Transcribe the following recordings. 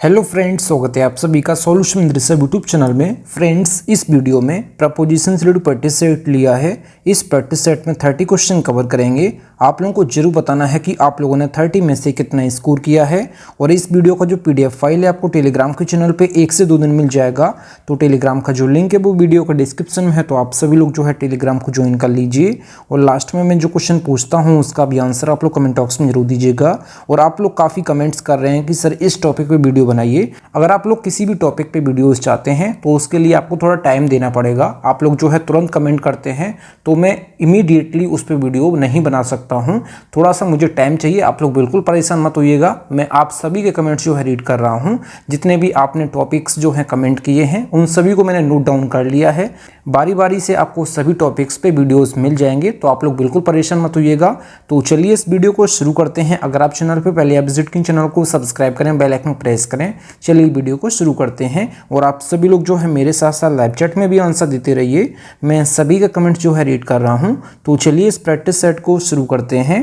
Hello friends, स्वागत है आप सभी का सॉल्यूशन ऋषभ यूट्यूब चैनल में। फ्रेंड्स, इस वीडियो में प्रपोजिशन से रिलेटेड प्रैक्टिस सेट लिया है। इस प्रैक्टिस सेट में 30 क्वेश्चन कवर करेंगे। आप लोगों को जरूर बताना है कि आप लोगों ने 30 में से कितना स्कोर किया है। और इस वीडियो का जो पीडीएफ फाइल है आपको टेलीग्राम के चैनल पे 1 से 2 दिन मिल जाएगा। तो टेलीग्राम का जो लिंक है वो वीडियो का डिस्क्रिप्शन में है, तो आप सभी लोग जो है टेलीग्राम को ज्वाइन कर लीजिए। और लास्ट में मैं जो क्वेश्चन पूछता हूँ उसका भी आंसर आप लोग कमेंट बॉक्स में जरूर दीजिएगा। और आप लोग काफ़ी कमेंट्स कर रहे हैं कि सर इस टॉपिक पर वीडियो बनाइए। अगर आप लोग किसी भी टॉपिक पे वीडियोस चाहते हैं तो उसके लिए आपको थोड़ा टाइम देना पड़ेगा। आप लोग जो है तुरंत कमेंट करते हैं तो मैं इमीडिएटली उस पर वीडियो नहीं बना सकता हूं। थोड़ा सा मुझे टाइम चाहिए। आप लोग बिल्कुल परेशान मत होइएगा। मैं आप सभी के कमेंट्स जो है रीड कर रहा हूं। जितने भी आपने टॉपिक्स जो है कमेंट किए हैं उन सभी को मैंने नोट डाउन कर लिया है। बारी बारी से आपको सभी टॉपिक्स पे वीडियोस मिल जाएंगे, तो आप लोग बिल्कुल परेशान मत होइएगा। तो चलिए इस वीडियो को शुरू करते हैं। अगर आप चैनल पे पहले आप विजिट करें, चैनल को सब्सक्राइब करें, बेल आइकन प्रेस करें। चलिए वीडियो को शुरू करते हैं। और आप सभी लोग जो है मेरे साथ साथ लाइव चैट में भी आंसर देते रहिए। मैं सभी का कमेंट जो है रीड कर रहा हूं। तो चलिए इस प्रैक्टिस सेट को शुरू करते हैं।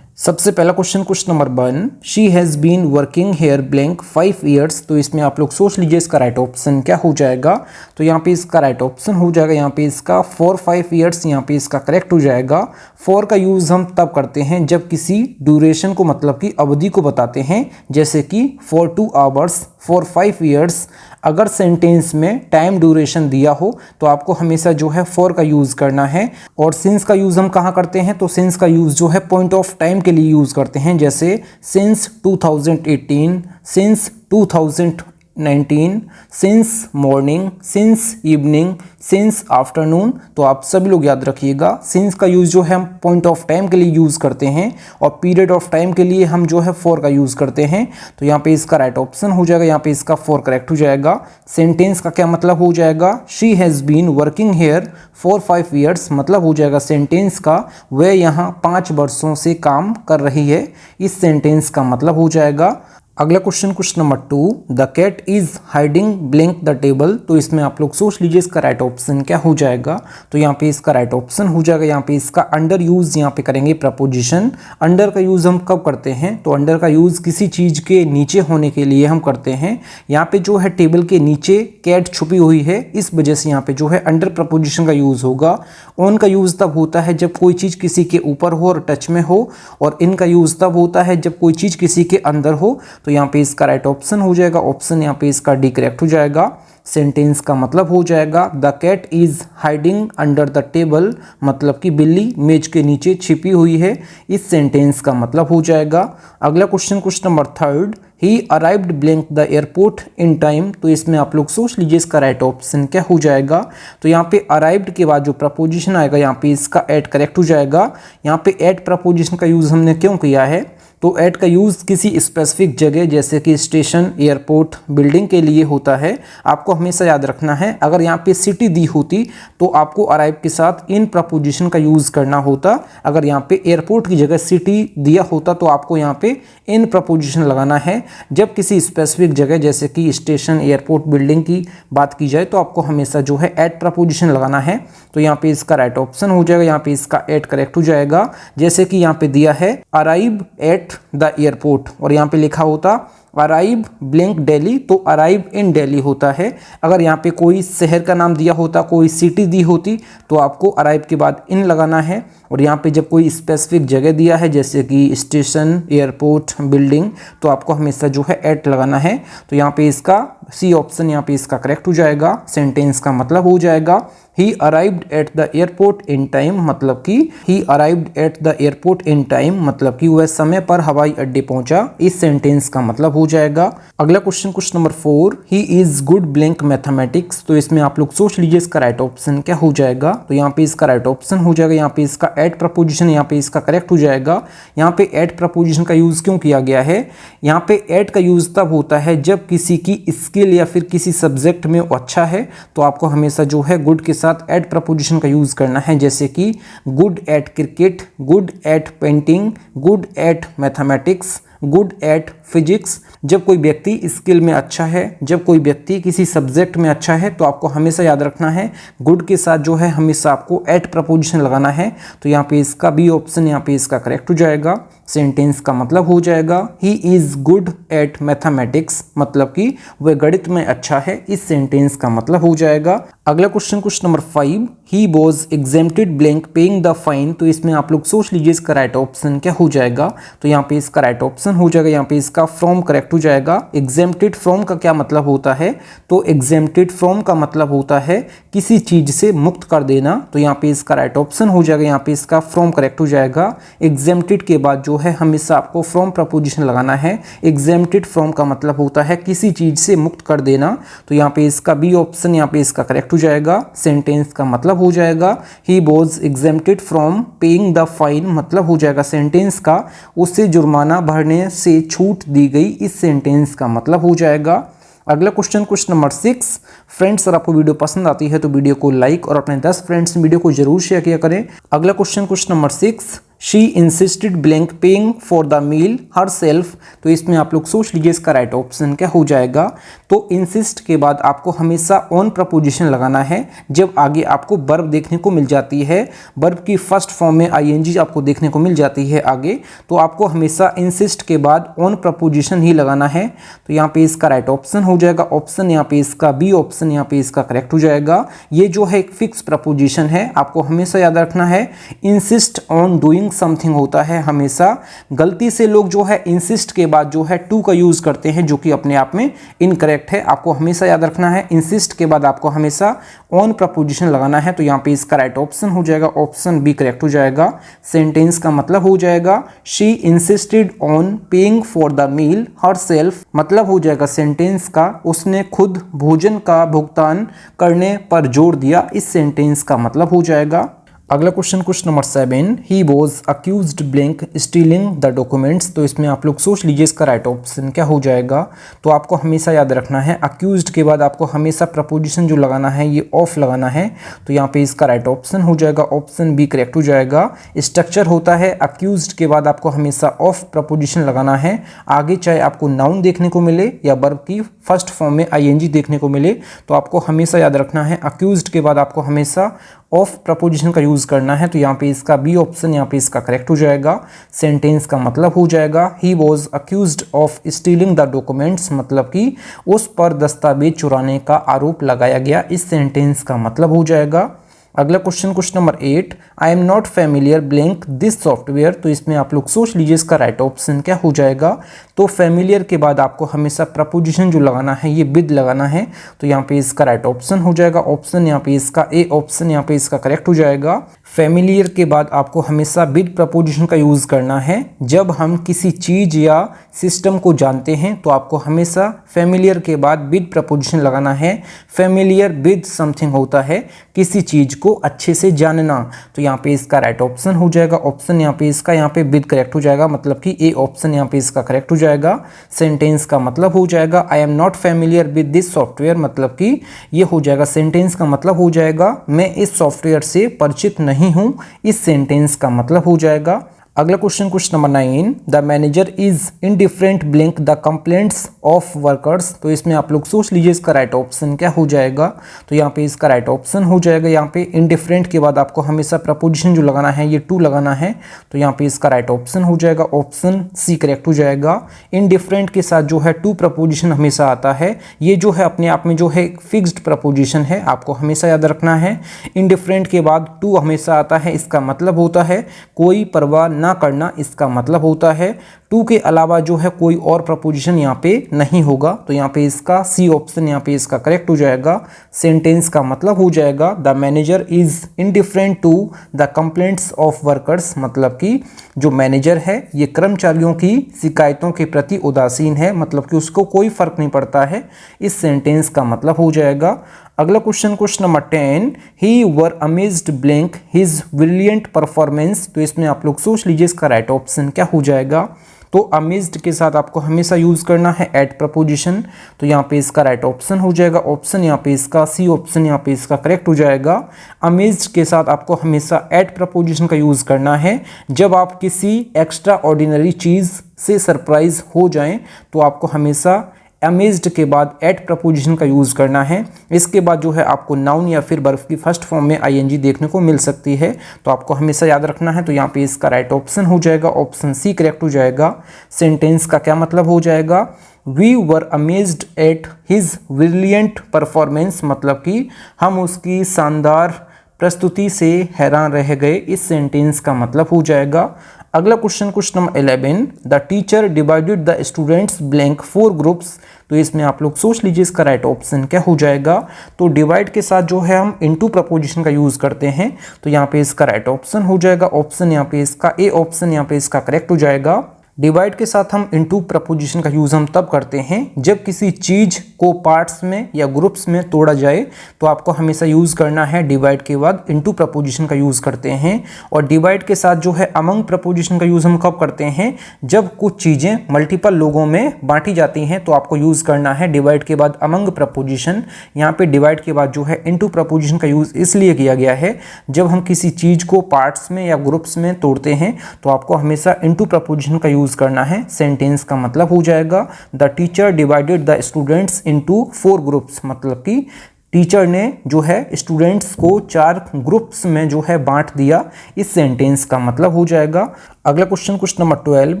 सबसे पहला question number 1, she has been working here blank 5 years. तो इसमें आप लोग सोच लीजिए इसका राइट ऑप्शन क्या हो जाएगा। तो यहाँ पे इसका राइट ऑप्शन हो जाएगा यहाँ पे इसका 4-5 ईयर्स। यहाँ पे इसका करेक्ट हो जाएगा। 4 का यूज़ हम तब करते हैं जब किसी ड्यूरेशन को, मतलब कि अवधि को बताते हैं, जैसे कि for 2 आवर्स, for 5 ईयर्स। अगर सेंटेंस में टाइम ड्यूरेशन दिया हो तो आपको हमेशा जो है 4 का यूज़ करना है। और सिंस का यूज़ हम कहाँ करते हैं, तो सिंस का यूज़ जो है पॉइंट ऑफ टाइम के लिए यूज़ करते हैं, जैसे since 2018, since 2019, since morning, since evening, since afternoon. तो आप सभी लोग याद रखिएगा, सिंस का यूज़ जो है हम पॉइंट ऑफ टाइम के लिए यूज़ करते हैं और पीरियड ऑफ टाइम के लिए हम जो है 4 का यूज़ करते हैं। तो यहाँ पे इसका राइट ऑप्शन हो जाएगा, यहाँ पे इसका 4 करेक्ट हो जाएगा। सेंटेंस का क्या मतलब हो जाएगा, she has been working here for 5 years, मतलब हो जाएगा सेंटेंस का वह यहाँ 5 वर्षों से काम कर रही है। इस सेंटेंस का मतलब हो जाएगा। अगला question number 2, the cat is hiding blank the table. तो इसमें आप लोग सोच लीजिए इसका राइट ऑप्शन क्या हो जाएगा। तो यहाँ पे इसका राइट ऑप्शन हो जाएगा, यहाँ पे इसका अंडर यूज यहाँ पे करेंगे प्रपोजिशन। अंडर का यूज हम कब करते हैं, तो अंडर का यूज किसी चीज के नीचे होने के लिए हम करते हैं। यहाँ पे जो है टेबल के नीचे कैट छुपी हुई है, इस वजह से यहाँ पे जो है अंडर प्रपोजिशन का यूज होगा। ऑन का यूज तब होता है जब कोई चीज किसी के ऊपर हो और टच में हो, और इन का यूज तब होता है जब कोई चीज किसी के अंदर हो। तो यहाँ पे इसका राइट ऑप्शन हो जाएगा, ऑप्शन यहाँ पे इसका डी करेक्ट हो जाएगा। सेंटेंस का मतलब हो जाएगा, the cat is hiding under the table, मतलब कि बिल्ली मेज के नीचे छिपी हुई है। इस सेंटेंस का मतलब हो जाएगा। अगला question number 3, he arrived blank the airport in time. तो इसमें आप लोग सोच लीजिए इसका राइट ऑप्शन क्या हो जाएगा। तो यहाँ पे अराइव्ड के बाद जो प्रपोजिशन आएगा यहाँ पे इसका एट करेक्ट हो जाएगा। यहाँ पे एट प्रपोजिशन का यूज़ हमने क्यों किया है, तो एट का यूज़ किसी स्पेसिफिक जगह जैसे कि स्टेशन, एयरपोर्ट, बिल्डिंग के लिए होता है। आपको हमेशा याद रखना है। अगर यहाँ पे सिटी दी होती तो आपको अराइव के साथ इन प्रपोजिशन का यूज़ करना होता। अगर यहाँ पे एयरपोर्ट की जगह सिटी दिया होता तो आपको यहाँ पे इन प्रपोजिशन लगाना है। जब किसी स्पेसिफिक जगह जैसे कि स्टेशन, एयरपोर्ट, बिल्डिंग की बात की जाए तो आपको हमेशा जो है एट प्रपोजिशन लगाना है। तो यहाँ पे इसका राइट ऑप्शन हो जाएगा, यहाँ पे इसका एट करेक्ट हो जाएगा। जैसे कि यहाँ पे दिया है अराइव एट द एयरपोर्ट और यहाँ पे लिखा होता अराइव ब्लैंक दिल्ली, तो अराइव इन दिल्ली होता है। अगर यहाँ पे कोई शहर का नाम दिया होता, कोई सिटी दी होती, तो आपको अराइव के बाद इन लगाना है। और यहाँ पे जब कोई स्पेसिफिक जगह दिया है जैसे कि स्टेशन, एयरपोर्ट, बिल्डिंग, तो आपको हमेशा जो है एट लगाना है। तो यहाँ पे इसका सी ऑप्शन यहाँ पे इसका करेक्ट हो जाएगा। सेंटेंस का मतलब हो जाएगा, ही arrived at the airport in time, मतलब कि ही arrived at the airport in time, मतलब कि वह समय पर हवाई अड्डे पहुंचा। इस सेंटेंस का मतलब हो जाएगा। अगला question number 4, he is good blank mathematics. तो इसमें आप लोग सोच लीजिए इसका राइट ऑप्शन क्या हो जाएगा। तो यहाँ पे इसका राइट ऑप्शन हो जाएगा, यहाँ पे इसका एट प्रपोजिशन यहाँ पे इसका करेक्ट हो जाएगा। यहाँ पे एट प्रपोजिशन का यूज क्यों किया गया है, यहाँ पे एट का यूज तब होता है जब किसी की स्किल या फिर किसी सब्जेक्ट में अच्छा है, तो आपको हमेशा जो है गुड के साथ एट प्रपोजिशन का यूज करना है। जैसे कि good at cricket, good at painting, good at mathematics, good at physics. जब कोई व्यक्ति स्किल में अच्छा है, जब कोई व्यक्ति किसी सब्जेक्ट में अच्छा है, तो आपको हमेशा याद रखना है गुड के साथ जो है हमेशा आपको एट प्रपोजिशन लगाना है। तो यहाँ पे इसका बी ऑप्शन यहाँ पे इसका करेक्ट हो जाएगा। सेंटेंस का मतलब हो जाएगा he is good at mathematics, मतलब कि वह गणित में अच्छा है। इस सेंटेंस का मतलब हो जाएगा। अगला question number 5, he was exempted blank paying the fine. तो इसमें आप लोग सोच लीजिए इसका राइट ऑप्शन क्या हो जाएगा। तो यहाँ पे इसका राइट ऑप्शन हो जाएगा, यहाँ पे इसका फ्रॉम करेक्ट हो जाएगा। एग्जेम्प्टेड फ्रॉम का क्या मतलब होता है, तो एग्जेम्प्टेड फ्रॉम का मतलब होता है किसी चीज से मुक्त कर देना। तो यहाँ पे इसका राइट ऑप्शन हो जाएगा, यहाँ पे इसका फ्रॉम करेक्ट हो जाएगा। एग्जेम्प्टेड के बाद जो है हमेशा आपको फ्रॉम प्रपोजिशन लगाना है। एग्जेम्प्टेड फ्रॉम का मतलब होता है किसी चीज से मुक्त कर देना। तो यहाँ पे इसका बी ऑप्शन यहाँ पे इसका करेक्ट हो जाएगा। सेंटेंस का मतलब हो जाएगा he was exempted from paying the fine, मतलब हो जाएगा सेंटेंस का उससे जुर्माना भरने से छूट दी गई। इस सेंटेंस का मतलब हो जाएगा। अगला क्वेश्चन नंबर 6, फ्रेंड्स अगर आपको वीडियो पसंद आती है तो वीडियो को लाइक और अपने 10 फ्रेंड्स वीडियो को जरूर शेयर किया करें। अगला question number 6, she insisted blank paying for the meal herself. तो इसमें आप लोग सोच लीजिए इसका राइट ऑप्शन क्या हो जाएगा। तो इंसिस्ट के बाद आपको हमेशा ऑन प्रपोजिशन लगाना है। जब आगे आपको वर्ब देखने को मिल जाती है, वर्ब की फर्स्ट फॉर्म में आईएनजी आपको देखने को मिल जाती है आगे, तो आपको हमेशा इंसिस्ट के बाद ऑन प्रपोजिशन ही लगाना है। तो यहाँ पे इसका राइट ऑप्शन हो जाएगा ऑप्शन, यहाँ पे इसका बी ऑप्शन यहाँ पे इसका करेक्ट हो जाएगा। ये जो है एक फिक्स प्रपोजिशन है, आपको हमेशा याद रखना है। इंसिस्ट ऑन डूइंग समथिंग होता है हमेशा। गलती से लोग जो है इंसिस्ट के बाद जो है टू का यूज करते हैं, जो कि अपने आप में इनकरेक्ट है। आपको हमेशा याद रखना है इंसिस्ट के बाद आपको हमेशा ऑन प्रपोजिशन लगाना है। तो यहाँ पे इसका राइट ऑप्शन हो जाएगा, ऑप्शन बी करेक्ट हो जाएगा। सेंटेंस का मतलब हो जाएगा she insisted on paying for the meal herself, मतलब हो जाएगा सेंटेंस का उसने खुद भोजन का भुगतान करने पर जोर दिया। इस सेंटेंस का मतलब हो जाएगा। अगला question number 7, he was accused blank stealing the documents. तो इसमें आप लोग सोच लीजिए इसका राइट ऑप्शन क्या हो जाएगा। तो आपको हमेशा याद रखना है अक्यूज्ड के बाद आपको हमेशा प्रपोजिशन जो लगाना है ये ऑफ लगाना है। तो यहाँ पे इसका राइट ऑप्शन हो जाएगा, ऑप्शन बी करेक्ट हो जाएगा। स्ट्रक्चर होता है अक्यूज्ड के बाद आपको हमेशा ऑफ प्रपोजिशन लगाना है। आगे चाहे आपको नाउन देखने को मिले या वर्ब की फर्स्ट फॉर्म में आईएनजी देखने को मिले, तो आपको हमेशा याद रखना है अक्यूज्ड के बाद आपको हमेशा ऑफ प्रपोजिशन का यूज करना है। तो यहाँ पे इसका बी ऑप्शन यहाँ पे इसका करेक्ट हो जाएगा। सेंटेंस का मतलब हो जाएगा he was accused of stealing the documents, मतलब कि उस पर दस्तावेज चुराने का आरोप लगाया गया। इस सेंटेंस का मतलब हो जाएगा। अगला question number 8, I am not familiar blank this software. तो इसमें आप लोग सोच लीजिए इसका राइट ऑप्शन क्या हो जाएगा। तो फैमिलियर के बाद आपको हमेशा प्रपोजिशन जो लगाना है ये विद लगाना है। तो यहाँ पे इसका राइट ऑप्शन हो जाएगा, ऑप्शन यहाँ पे इसका ए ऑप्शन यहाँ पे इसका करेक्ट हो जाएगा। फैमिलियर के बाद आपको हमेशा विद प्रपोजिशन का यूज करना है। जब हम किसी चीज या सिस्टम को जानते हैं तो आपको हमेशा फैमिलियर के बाद विद प्रपोजिशन लगाना है। फैमिलियर विद समथिंग होता है किसी चीज को अच्छे से जानना। तो यहाँ पे इसका राइट ऑप्शन हो जाएगा, ऑप्शन यहाँ पे इसका यहाँ पे विद करेक्ट हो जाएगा, मतलब कि ए ऑप्शन यहाँ पे इसका करेक्ट हो जाएगा। सेंटेंस का मतलब हो जाएगा I am not familiar with this software, मतलब कि ये हो जाएगा सेंटेंस का मतलब हो जाएगा मैं इस सॉफ्टवेयर से परिचित नहीं हूँ। इस सेंटेंस का मतलब हो जाएगा। अगला question number 9, the manager is indifferent blank the complaints of workers. तो इसमें आप लोग सोच लीजिए इसका राइट ऑप्शन क्या हो जाएगा। तो यहाँ पे इसका राइट ऑप्शन हो जाएगा, यहाँ पे इनडिफरेंट के बाद आपको हमेशा प्रपोजिशन जो लगाना है ये टू लगाना है। तो यहाँ पे इसका राइट ऑप्शन हो जाएगा, ऑप्शन सी करेक्ट हो जाएगा। इनडिफरेंट के साथ जो है टू प्रपोजिशन हमेशा आता है। ये जो है अपने आप में जो है फिक्स्ड प्रपोजिशन है, आपको हमेशा याद रखना है। इनडिफरेंट के बाद टू हमेशा आता है, इसका मतलब होता है कोई परवाह ना करना। इसका मतलब होता है टू के अलावा जो है कोई और प्रपोजिशन यहाँ पे नहीं होगा। तो यहाँ पे इसका सी ऑप्शन यहाँ पे इसका करेक्ट हो जाएगा। सेंटेंस का मतलब हो जाएगा the manager is indifferent to the complaints of workers, मतलब कि जो मैनेजर है ये कर्मचारियों की शिकायतों के प्रति उदासीन है, मतलब कि उसको कोई फर्क नहीं पड़ता है। इस सेंटेंस का मतलब हो जाएगा। अगला question number 10, he were amazed blank his brilliant performance. तो इसमें आप लोग सोच लीजिए इसका राइट ऑप्शन क्या हो जाएगा। तो अमेज्ड के साथ आपको हमेशा यूज करना है एट प्रपोजिशन। तो यहाँ पे इसका राइट ऑप्शन हो जाएगा, ऑप्शन यहाँ पे इसका सी ऑप्शन यहाँ पे इसका करेक्ट हो जाएगा। अमेज्ड के साथ आपको हमेशा एट प्रपोजिशन का यूज करना है। जब आप किसी एक्स्ट्रा ऑर्डिनरी चीज से सरप्राइज हो जाएं तो आपको हमेशा अमेज्ड के बाद एट प्रपोजिशन का यूज़ करना है। इसके बाद जो है आपको नाउन या फिर वर्ब की फर्स्ट फॉर्म में आईएनजी देखने को मिल सकती है, तो आपको हमेशा याद रखना है। तो यहाँ पे इसका राइट ऑप्शन हो जाएगा ऑप्शन सी करेक्ट हो जाएगा। सेंटेंस का क्या मतलब हो जाएगा, we were amazed at his brilliant performance, मतलब कि हम उसकी शानदार प्रस्तुति से हैरान रह गए। इस सेंटेंस का मतलब हो जाएगा। अगला question number 11, the teacher divided the students blank 4 groups. तो इसमें आप लोग सोच लीजिए इसका राइट ऑप्शन क्या हो जाएगा। तो डिवाइड के साथ जो है हम इनटू प्रपोजिशन का यूज़ करते हैं, तो यहाँ पे इसका राइट ऑप्शन हो जाएगा ऑप्शन यहाँ पे इसका ए ऑप्शन यहाँ पे इसका करेक्ट हो जाएगा। डिवाइड के साथ हम इनटू प्रपोजिशन का यूज़ हम तब करते हैं जब किसी चीज़ को पार्ट्स में या ग्रुप्स में तोड़ा जाए, तो आपको हमेशा यूज़ करना है डिवाइड के बाद इनटू प्रपोजिशन का यूज़ करते हैं। और डिवाइड के साथ जो है अमंग प्रपोजिशन का यूज़ हम कब करते हैं, जब कुछ चीज़ें मल्टीपल लोगों में बांटी जाती हैं, तो आपको यूज़ करना है डिवाइड के बाद अमंग प्रपोजिशन। यहाँ पे डिवाइड के बाद जो है इनटू प्रपोजिशन का यूज़ इसलिए किया गया है, जब हम किसी चीज़ को पार्ट्स में या ग्रुप्स में तोड़ते हैं, तो आपको हमेशा इनटू प्रपोजिशन का यूज़ करना है। सेंटेंस का मतलब हो जाएगा the teacher divided the students into 4 groups, मतलब कि टीचर ने जो है स्टूडेंट्स को 4 ग्रुप्स में जो है बांट दिया। इस सेंटेंस का मतलब हो जाएगा। अगला question number 12,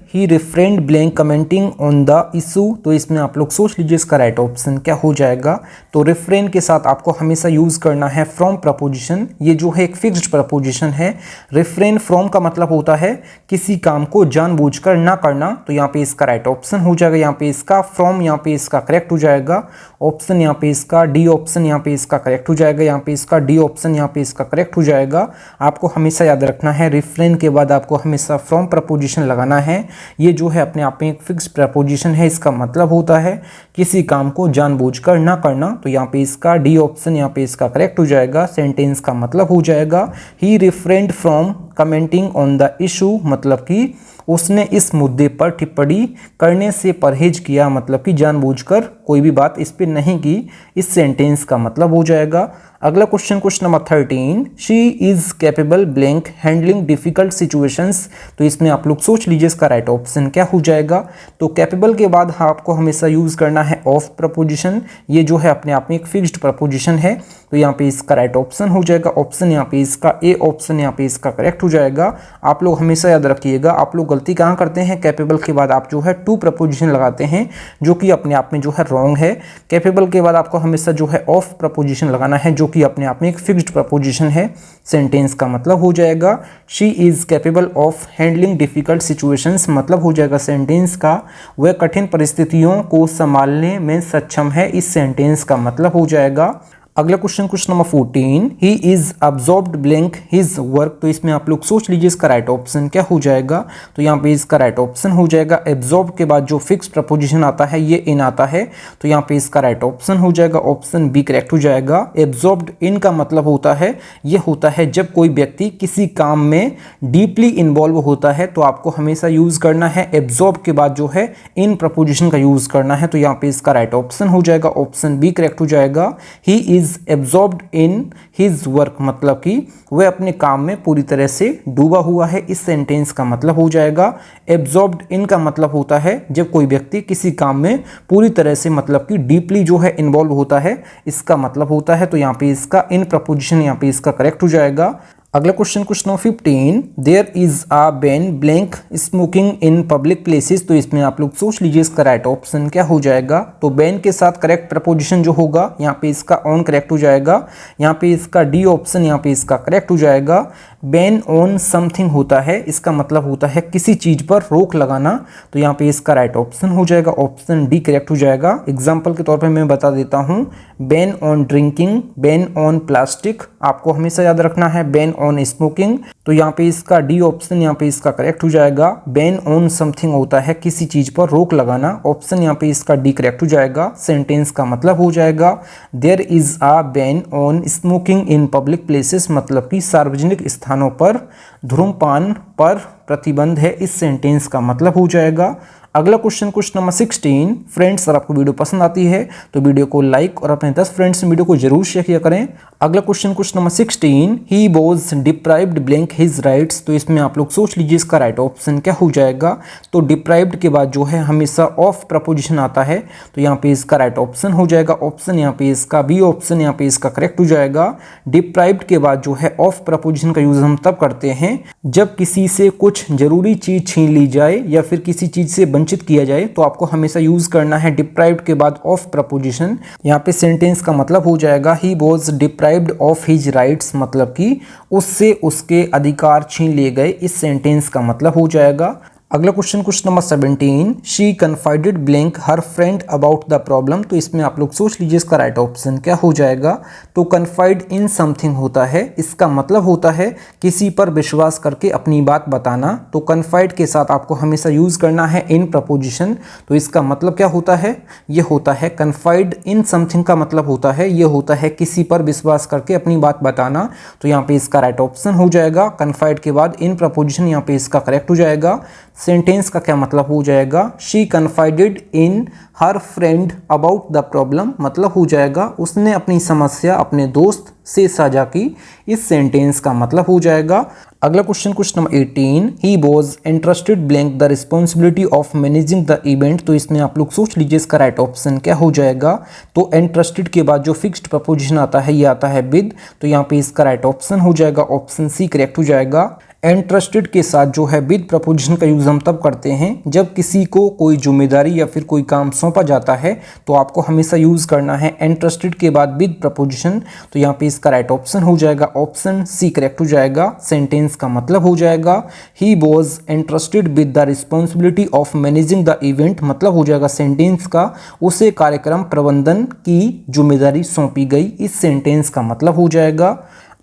he refrain blank commenting on the issue. तो इसमें आप लोग सोच लीजिए इसका राइट ऑप्शन क्या हो जाएगा। तो रिफ्रेन के साथ आपको हमेशा यूज़ करना है फ्रॉम प्रपोजिशन। ये जो है एक फिक्स्ड प्रपोजिशन है। रिफ्रेन फ्रॉम का मतलब होता है किसी काम को जानबूझकर ना करना, तो यहाँ पे इसका राइट ऑप्शन हो जाएगा यहाँ पे इसका फ्रॉम, यहाँ पे इसका करेक्ट हो जाएगा ऑप्शन, यहाँ पे इसका डी ऑप्शन यहाँ पे इसका करेक्ट हो जाएगा, यहाँ पे इसका डी ऑप्शन यहाँ पे इसका करेक्ट हो जाएगा। आपको हमेशा याद रखना है रिफ्रेन के बाद आपको हमेशा फ्रॉम प्रपोजिशन लगाना है। ये जो है अपने आप में एक फिक्स प्रपोजिशन है। इसका मतलब होता है किसी काम को जानबूझकर ना करना, तो यहाँ पे इसका डी ऑप्शन यहाँ पे इसका करेक्ट हो जाएगा। सेंटेंस का मतलब हो जाएगा he refrained from commenting on the issue, मतलब कि उसने इस मुद्दे पर टिप्पणी करने से परहेज किया, मतलब कि जानबूझकर कोई भी बात इस पर नहीं की। इस सेंटेंस का मतलब हो जाएगा। अगला question number 13, she is capable blank handling difficult situations. तो इसमें आप लोग सोच लीजिए इसका राइट ऑप्शन क्या हो जाएगा। तो कैपेबल के बाद आपको हमेशा यूज़ करना है ऑफ प्रपोजिशन। ये जो है अपने आप में एक फिक्स्ड प्रपोजिशन है, तो यहाँ पे इसका राइट ऑप्शन हो जाएगा ऑप्शन, यहाँ पे इसका ए ऑप्शन यहाँ पे इसका करेक्ट हो जाएगा। आप लोग हमेशा याद रखिएगा, आप लोग गलती कहाँ करते हैं, कैपेबल के बाद आप जो है टू प्रपोजिशन लगाते हैं, जो कि अपने आप में जो है रॉन्ग है। कैपेबल के बाद आपको हमेशा जो है ऑफ प्रपोजिशन लगाना है, जो कि अपने आप में एक फिक्स्ड प्रपोजिशन है। सेंटेंस का मतलब हो जाएगा she is capable of handling difficult situations, मतलब हो जाएगा सेंटेंस का वह कठिन परिस्थितियों को संभालने में सक्षम है। इस सेंटेंस का मतलब हो जाएगा। अगला question number 14, he is absorbed blank his work. तो इसमें आप लोग सोच लीजिए इसका राइट ऑप्शन क्या हो जाएगा। तो यहाँ पे इसका राइट ऑप्शन हो जाएगा एब्जॉर्ब के बाद जो फिक्स प्रपोजिशन आता है ये इन आता है, तो यहाँ पे इसका राइट ऑप्शन हो जाएगा ऑप्शन बी करेक्ट हो जाएगा। एब्जॉर्ब्ड इन का मतलब होता है ये होता है जब कोई व्यक्ति किसी काम में डीपली इन्वॉल्व होता है, तो आपको हमेशा यूज़ करना है एब्जॉर्ब के बाद जो है इन प्रपोजिशन का यूज़ करना है। तो यहाँ पे इसका राइट ऑप्शन हो जाएगा ऑप्शन बी करेक्ट हो जाएगा। He is absorbed in his work, मतलब कि वह अपने काम में पूरी तरह से डूबा हुआ है। इस सेंटेंस का मतलब हो जाएगा एब्जॉर्ब्ड इन का मतलब होता है जब कोई व्यक्ति किसी काम में पूरी तरह से मतलब कि डीपली जो है इन्वॉल्व होता है, इसका मतलब होता है। तो यहाँ पे इसका इन प्रपोजिशन यहाँ पे इसका करेक्ट हो जाएगा। अगला question number 15, there is a ban blank smoking in public places. तो इसमें आप लोग सोच लीजिए इसका राइट ऑप्शन क्या हो जाएगा। तो बैन के साथ करेक्ट प्रपोजिशन जो होगा यहाँ पे इसका ऑन करेक्ट हो जाएगा, यहाँ पे इसका डी ऑप्शन यहाँ पे इसका करेक्ट हो जाएगा। बैन ऑन समथिंग होता है, इसका मतलब होता है किसी चीज़ पर रोक लगाना, तो यहाँ पे इसका राइट ऑप्शन हो जाएगा ऑप्शन डी करेक्ट हो जाएगा। एग्जाम्पल के तौर पर मैं बता देता हूँ, ban on drinking, ban on plastic. आपको हमेशा याद रखना है बैन ऑन स्मोकिंग, तो यहाँ पे इसका डी ऑप्शन यहाँ पे इसका करेक्ट हो जाएगा। बैन ऑन समथिंग होता है किसी चीज़ पर रोक लगाना, ऑप्शन यहाँ पे इसका डी करेक्ट हो जाएगा। सेंटेंस का मतलब हो जाएगा there is a ban on smoking in public places, मतलब कि सार्वजनिक स्थानों पर धूम्रपान पर प्रतिबंध है। इस सेंटेंस का मतलब हो जाएगा। अगला क्वेश्चन नंबर 16। फ्रेंड्स, अगर आपको वीडियो पसंद आती है तो वीडियो को लाइक और अपने 10 फ्रेंड्स से वीडियो को जरूर शेयर किया करें। अगला question number 16। He was deprived blank his rights. तो इसमें आप लोग सोच लीजिए इसका राइट ऑप्शन क्या हो जाएगा। तो डिप्राइव्ड के बाद जो है हमेशा ऑफ प्रपोजिशन आता है, तो यहाँ पे इसका राइट ऑप्शन हो जाएगा ऑप्शन, यहाँ पे इसका बी ऑप्शन, यहाँ पे इसका करेक्ट हो जाएगा। डिप्राइव्ड के बाद जो है ऑफ प्रपोजिशन का यूज हम तब करते हैं जब किसी से कुछ जरूरी चीज छीन ली जाए या फिर किसी चीज से वंचित किया जाए, तो आपको हमेशा यूज करना है डिप्राइव्ड के बाद ऑफ प्रपोजिशन। यहाँ पे सेंटेंस का मतलब हो जाएगा he was deprived of his rights, मतलब कि उससे उसके अधिकार छीन लिए गए। इस सेंटेंस का मतलब हो जाएगा। अगला question number 17। She कन्फाइडेड blank her friend about the problem. तो इसमें आप लोग सोच लीजिए इसका राइट ऑप्शन क्या हो जाएगा। तो कन्फाइड इन समथिंग होता है, इसका मतलब होता है किसी पर विश्वास करके अपनी बात बताना। तो कन्फाइड के साथ आपको हमेशा यूज करना है इन प्रपोजिशन। तो इसका मतलब क्या होता है, ये होता है कन्फाइड इन समथिंग का मतलब होता है ये होता है किसी पर विश्वास करके अपनी बात बताना। तो यहाँ पे इसका राइट ऑप्शन हो जाएगा कन्फाइड के बाद इन प्रपोजिशन, यहाँ पे इसका करेक्ट हो जाएगा। सेंटेंस का क्या मतलब हो जाएगा, she कन्फाइडेड in her friend about the problem, मतलब हो जाएगा उसने अपनी समस्या अपने दोस्त से साझा की। इस सेंटेंस का मतलब हो जाएगा। अगला question number 18। He was interested blank the responsibility of managing the event. तो इसमें आप लोग सोच लीजिए इसका राइट ऑप्शन क्या हो जाएगा। तो इंटरेस्टेड के बाद जो फिक्स्ड प्रपोजिशन आता है ये आता है विद। तो यहाँ पे इसका राइट ऑप्शन हो जाएगा ऑप्शन सी करेक्ट हो जाएगा। इंटरेस्टेड के साथ जो है विद प्रपोजिशन का यूज हम तब करते हैं जब किसी को कोई जिम्मेदारी या फिर कोई काम सौंपा जाता है, तो आपको हमेशा यूज करना है इंटरेस्टेड के बाद विद प्रपोजिशन। तो यहाँ पे इसका राइट ऑप्शन हो जाएगा ऑप्शन सी करेक्ट हो जाएगा। सेंटेंस का मतलब हो जाएगा he was interested with the responsibility of managing the event, मतलब हो जाएगा सेंटेंस का उसे कार्यक्रम प्रबंधन की जिम्मेदारी सौंपी गई। इस सेंटेंस का मतलब हो जाएगा।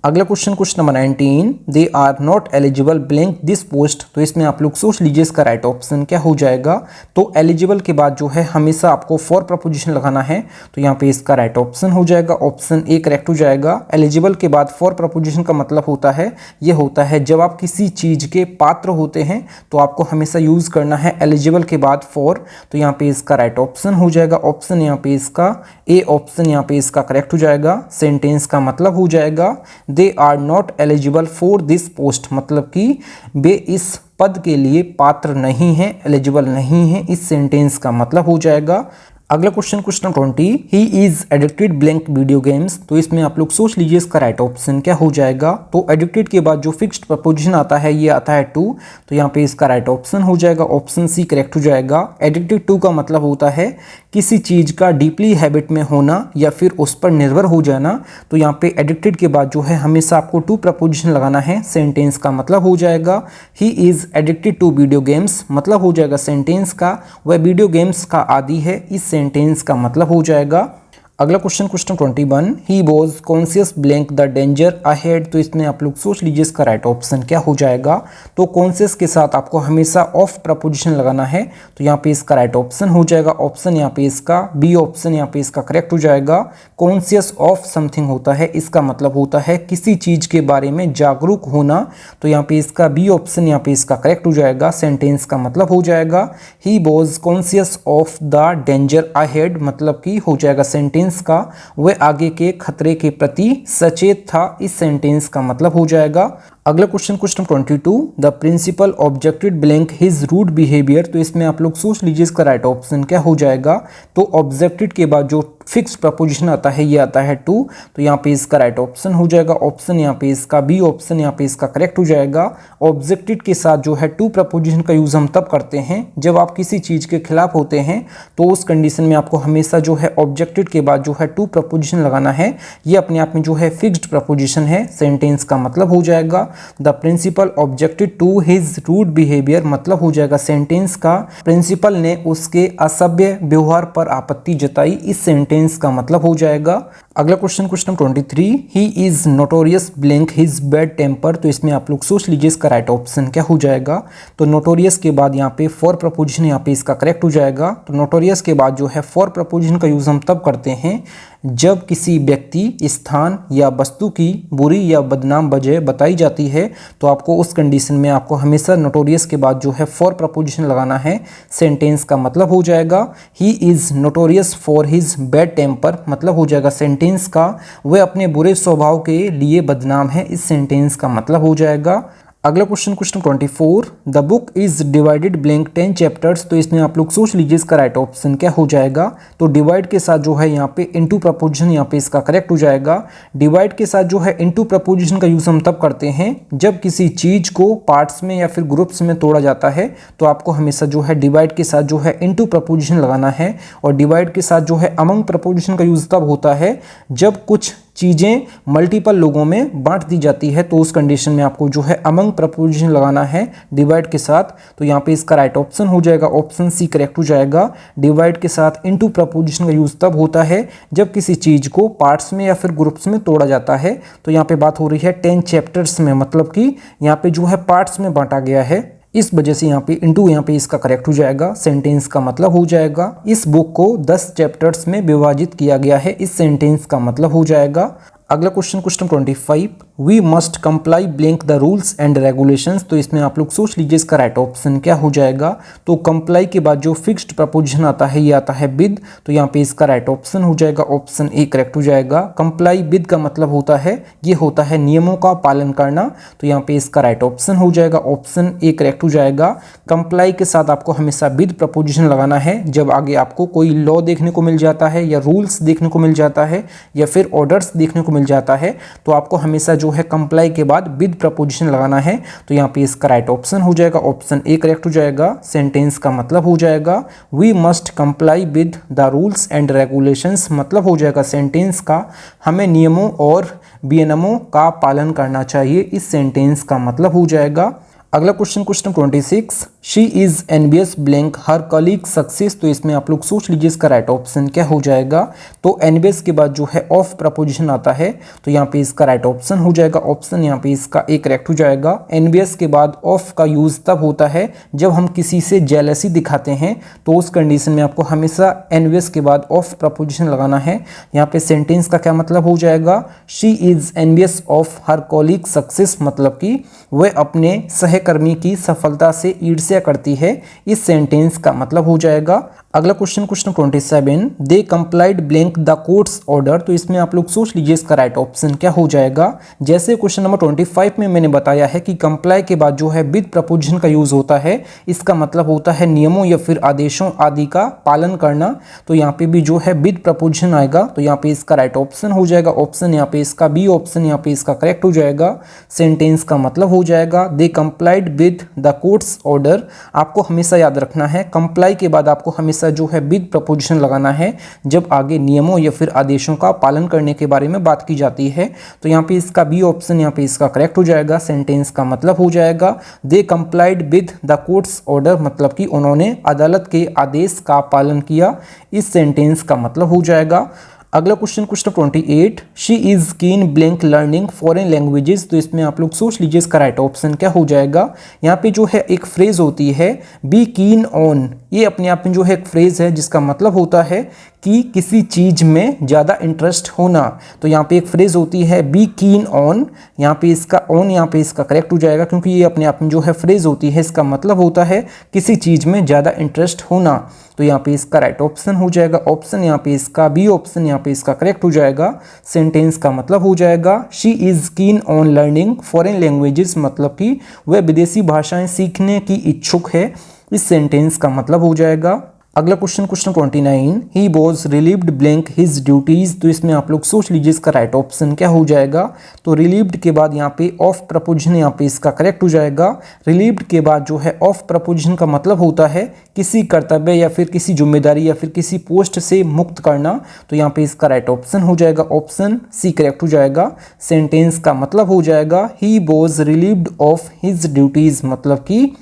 अगला question number 19। They are not eligible blank this post. तो इसमें आप लोग सोच लीजिए इसका राइट ऑप्शन क्या हो जाएगा। तो एलिजिबल के बाद जो है हमेशा आपको फॉर प्रपोजिशन लगाना है। तो यहाँ पे इसका राइट ऑप्शन हो जाएगा ऑप्शन ए करेक्ट हो जाएगा। एलिजिबल के बाद फॉर प्रपोजिशन का मतलब होता है ये होता है जब आप किसी चीज के पात्र होते हैं तो आपको हमेशा यूज करना है एलिजिबल के बाद फॉर। तो यहाँ पे इसका राइट ऑप्शन हो जाएगा ऑप्शन, यहाँ पे इसका ए ऑप्शन, यहाँ पे इसका करेक्ट हो जाएगा। सेंटेंस का मतलब हो जाएगा they are not eligible for this post, मतलब कि वे इस पद के लिए पात्र नहीं है, एलिजिबल नहीं है। इस सेंटेंस का मतलब हो जाएगा। अगला question 20। He is addicted blank video games. तो इसमें आप लोग सोच लीजिए इसका राइट ऑप्शन क्या हो जाएगा। तो एडिक्टेड के बाद जो फिक्स्ड प्रपोजिशन आता है ये आता है टू। तो यहाँ पे इसका राइट ऑप्शन हो जाएगा ऑप्शन सी करेक्ट हो जाएगा। एडिक्टेड टू का मतलब होता है किसी चीज का डीपली हैबिट में होना या फिर उस पर निर्भर हो जाना। तो यहाँ पे एडिक्टेड के बाद जो है हमेशा आपको टू प्रपोजिशन लगाना है। सेंटेंस का मतलब हो जाएगा he is addicted to video games, मतलब हो जाएगा सेंटेंस का वह वीडियो गेम्स का आदी है। इस सेंटेंस का मतलब हो जाएगा। अगला question 21। He was conscious blank the danger ahead. तो इसमें आप लोग सोच लीजिए इसका राइट ऑप्शन क्या हो जाएगा। तो कॉन्शियस के साथ आपको हमेशा ऑफ प्रपोजिशन लगाना है। तो यहाँ पे इसका राइट ऑप्शन हो जाएगा ऑप्शन, यहाँ पे इसका बी ऑप्शन, यहाँ पे इसका करेक्ट हो जाएगा। कॉन्शियस ऑफ समथिंग होता है, इसका मतलब होता है किसी चीज के बारे में जागरूक होना। तो यहाँ पे इसका बी ऑप्शन, यहाँ पे इसका करेक्ट हो जाएगा। सेंटेंस का मतलब हो जाएगा he was conscious of the danger ahead, मतलब कि हो जाएगा सेंटेंस का वह आगे के खतरे के प्रति सचेत था। इस सेंटेंस का मतलब हो जाएगा। अगला question 22। The principal objected blank his rude behaviour. तो इसमें आप लोग सोच लीजिए इसका राइट ऑप्शन क्या हो जाएगा। तो ऑब्जेक्टेड के बाद जो फिक्स्ड प्रपोजिशन आता है ये आता है टू। तो यहाँ पे इसका राइट ऑप्शन हो जाएगा ऑप्शन, यहाँ पे इसका बी ऑप्शन, यहाँ पे इसका करेक्ट हो जाएगा। ऑब्जेक्टेड के साथ जो है टू प्रपोजिशन का यूज हम तब करते हैं जब आप किसी चीज के खिलाफ होते हैं, तो उस कंडीशन में आपको हमेशा जो है ऑब्जेक्टेड के बाद जो है टू प्रपोजिशन लगाना है। ये अपने आप में जो है फिक्स्ड प्रपोजिशन है। सेंटेंस का मतलब हो जाएगा the principal objected to his rude behaviour, मतलब हो जाएगा सेंटेंस का प्रिंसिपल ने उसके असभ्य व्यवहार पर आपत्ति जताई। इस सेंटेंस का मतलब हो जाएगा। अगला question number 23, he is notorious blank his bad temper. तो इसमें आप लोग सोच लीजिए इसका राइट ऑप्शन क्या हो जाएगा। तो नोटोरियस के बाद यहाँ पे फॉर प्रपोजिशन यहाँ पे इसका करेक्ट हो जाएगा। तो नोटोरियस के बाद जो है फॉर प्रपोजिशन का यूज़ हम तब करते हैं जब किसी व्यक्ति, स्थान या वस्तु की बुरी या बदनाम वजह बताई जाती है। तो आपको उस कंडीशन में आपको हमेशा नोटोरियस के बाद जो है फॉर प्रपोजिशन लगाना है। सेंटेंस का मतलब हो जाएगा he is notorious for his bad temper, मतलब हो जाएगा सेंटेंस का वह अपने बुरे स्वभाव के लिए बदनाम है। इस सेंटेंस का मतलब हो जाएगा। अगला question 24, the book is divided blank 10 chapters. तो इसमें आप लोग सोच लीजिए इसका राइट ऑप्शन क्या हो जाएगा। तो डिवाइड के साथ जो है यहाँ पे इनटू प्रपोजिशन यहाँ पे इसका करेक्ट हो जाएगा। डिवाइड के साथ जो है इनटू प्रपोजिशन का यूज हम तब करते हैं जब किसी चीज को पार्ट्स में या फिर ग्रुप्स में तोड़ा जाता है। तो आपको हमेशा जो है डिवाइड के साथ जो है इनटू प्रपोजिशन लगाना है। और डिवाइड के साथ जो है अमंग प्रपोजिशन का यूज तब होता है जब कुछ चीज़ें मल्टीपल लोगों में बांट दी जाती है। तो उस कंडीशन में आपको जो है अमंग प्रपोजिशन लगाना है डिवाइड के साथ। तो यहाँ पे इसका राइट ऑप्शन हो जाएगा, ऑप्शन सी करेक्ट हो जाएगा। डिवाइड के साथ इनटू प्रपोजिशन का यूज तब होता है जब किसी चीज़ को पार्ट्स में या फिर ग्रुप्स में तोड़ा जाता है। तो यहाँ पे बात हो रही है 10 चैप्टर्स में, मतलब कि यहाँ पे जो है पार्ट्स में बांटा गया है। इस वजह से यहाँ पे इनटू यहाँ पे इसका करेक्ट हो जाएगा। सेंटेंस का मतलब हो जाएगा इस बुक को 10 चैप्टर्स में विभाजित किया गया है। इस सेंटेंस का मतलब हो जाएगा। अगला question 25, we must comply blank the rules and regulations. तो इसमें आप लोग सोच लीजिए इसका राइट ऑप्शन क्या हो जाएगा। तो कंप्लाई के बाद जो फिक्स्ड प्रपोजिशन आता है ये आता है विद। तो यहाँ पे इसका राइट ऑप्शन हो जाएगा, ऑप्शन ए करेक्ट हो जाएगा। कंप्लाई विद का मतलब होता है ये होता है नियमों का पालन करना। तो यहाँ पे इसका राइट ऑप्शन हो जाएगा, ऑप्शन ए करेक्ट हो जाएगा। कंप्लाई के साथ आपको हमेशा विद प्रपोजिशन लगाना है जब आगे आपको कोई लॉ देखने को मिल जाता है या रूल्स देखने को मिल जाता है या फिर ऑर्डर्स देखने को मिल जाता है। तो आपको हमेशा जो है कंप्लाई के बाद विद प्रपोजिशन लगाना है। तो यहाँ पे इसका राइट ऑप्शन हो जाएगा, ऑप्शन ए करेक्ट हो जाएगा। सेंटेंस का मतलब हो जाएगा we must comply with the rules and regulations, मतलब हो जाएगा सेंटेंस का हमें नियमों और विनियमों का पालन करना चाहिए। इस सेंटेंस का मतलब हो जाएगा। अगला question 26, she is envious blank her colleague success. तो इसमें आप लोग सोच लीजिए इसका राइट ऑप्शन क्या हो जाएगा। तो एनवियस के बाद जो है ऑफ प्रपोजिशन आता है। तो यहाँ पे इसका राइट ऑप्शन हो जाएगा, ऑप्शन यहाँ पे इसका ए करेक्ट हो जाएगा। एनवियस के बाद ऑफ का यूज़ तब होता है जब हम किसी से जेलसी दिखाते हैं। तो उस कंडीशन में आपको हमेशा एनवियस के बाद ऑफ प्रपोजिशन लगाना है। यहाँ पे सेंटेंस का क्या मतलब हो जाएगा, she is envious of her colleague success, मतलब कि वह अपने सहकर्मी की सफलता से ईर्ष्या करती है। इस सेंटेंस का मतलब हो जाएगा। अगला question 27, they complied blank the court's order. तो इसमें आप लोग सोच लीजिए इसका राइट ऑप्शन क्या हो जाएगा। जैसे क्वेश्चन नंबर 25 में मैंने बताया है कि कंप्लाई के बाद जो है विद प्रपोजिशन का यूज होता है। इसका मतलब होता है नियमों या फिर आदेशों आदि का पालन करना। तो यहाँ पे भी जो है विद प्रपोजिशन आएगा। तो यहाँ पे इसका राइट ऑप्शन हो जाएगा, ऑप्शन यहाँ पे इसका बी ऑप्शन यहाँ पे इसका करेक्ट हो जाएगा। सेंटेंस का मतलब हो जाएगा they complied with the court's order. आपको हमेशा याद रखना है कंप्लाई के बाद आपको हमेशा जो है विद प्रपोजिशन लगाना है जब आगे नियमों या फिर आदेशों का पालन करने के बारे में बात की जाती है। तो यहाँ पे इसका बी ऑप्शन यहाँ पे इसका करेक्ट हो जाएगा। सेंटेंस का मतलब हो जाएगा they complied with the court's order, मतलब कि उन्होंने अदालत के आदेश का पालन किया। इस सेंटेंस का मतलब हो जाएगा। अगला क्वेश्चन 28, शी इज़ कीन ब्लैंक लर्निंग फॉरेन लैंग्वेजेस। तो इसमें आप लोग सोच लीजिए इसका राइट ऑप्शन क्या हो जाएगा। यहाँ पे जो है एक फ्रेज होती है बी कीन ऑन, ये अपने आप में जो है एक फ्रेज है जिसका मतलब होता है कि किसी चीज़ में ज़्यादा इंटरेस्ट होना। तो यहाँ पे एक फ्रेज होती है बी कीन ऑन, यहाँ पे इसका ऑन यहाँ पे इसका करेक्ट हो जाएगा क्योंकि ये अपने आप में जो है फ्रेज होती है। इसका मतलब होता है किसी चीज़ में ज़्यादा इंटरेस्ट होना। तो यहाँ पे इसका राइट ऑप्शन हो जाएगा, ऑप्शन यहाँ पे इसका बी ऑप्शन यहाँ पे इसका करेक्ट हो जाएगा। सेंटेंस का मतलब हो जाएगा she is keen on learning foreign languages, मतलब कि वह विदेशी भाषाएं सीखने की इच्छुक है। इस सेंटेंस का मतलब हो जाएगा। अगला question 29, he was relieved blank his duties. तो इसमें आप लोग सोच लीजिए इसका राइट ऑप्शन क्या हो जाएगा। तो रिलीव्ड के बाद यहाँ पे ऑफ प्रपोजिशन यहाँ पे इसका करेक्ट हो जाएगा। रिलीव्ड के बाद जो है ऑफ प्रपोजिशन का मतलब होता है किसी कर्तव्य या फिर किसी जिम्मेदारी या फिर किसी पोस्ट से मुक्त करना। तो यहाँ पे इसका राइट ऑप्शन हो जाएगा, ऑप्शन सी करेक्ट हो जाएगा। सेंटेंस का मतलब हो जाएगा he was relieved of his duties, मतलब कि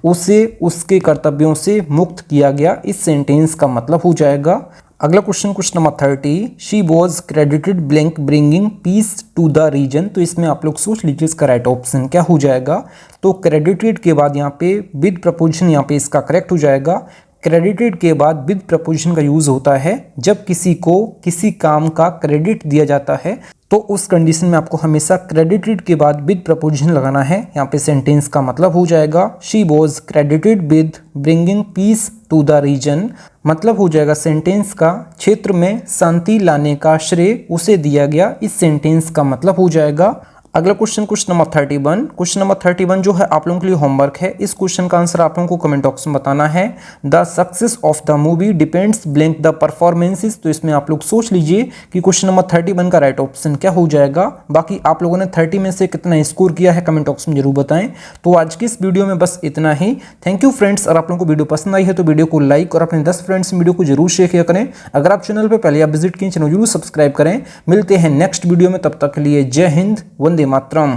उसे उसके कर्तव्यों से मुक्त किया गया। इस सेंटेंस का मतलब हो जाएगा। अगला question number 30, she was credited blank bringing peace to the region. तो इसमें आप लोग सोच लीजिए इसका राइट ऑप्शन क्या हो जाएगा। तो क्रेडिटेड के बाद यहाँ पे विद प्रपोजिशन यहाँ पे इसका करेक्ट हो जाएगा। क्रेडिटेड के बाद विद प्रपोजिशन का यूज होता है जब किसी को किसी काम का क्रेडिट दिया जाता है, तो उस कंडीशन में आपको हमेशा क्रेडिटेड के बाद विद प्रपोजिशन लगाना है। यहाँ पे सेंटेंस का मतलब हो जाएगा she was credited with bringing peace to the region. मतलब हो जाएगा सेंटेंस का क्षेत्र में शांति लाने का श्रेय उसे दिया गया। इस सेंटेंस का मतलब हो जाएगा। अगला क्वेश्चन नंबर 31। क्वेश्चन नंबर 31 जो है आप लोगों के लिए होमवर्क है। इस क्वेश्चन का आंसर आप लोगों को कमेंट बॉक्स में बताना है। The success of the movie depends blank the performances. तो इसमें आप लोग सोच लीजिए कि क्वेश्चन नंबर 31 का राइट ऑप्शन क्या हो जाएगा। बाकी आप लोगों ने 30 में से कितना स्कोर किया है कमेंट बॉक्स में जरूर बताएं। तो आज की इस वीडियो में बस इतना ही। Thank you friends. और आप लोगों को वीडियो पसंद आई है तो वीडियो को लाइक और अपने 10 फ्रेंड्स वीडियो को जरूर शेयर किया करें। अगर आप चैनल पर पहले आप विजिट किए चैनल जरूर सब्सक्राइब करें। मिलते हैं नेक्स्ट वीडियो में, तब तक के लिए जय हिंद, वंदे मातरम।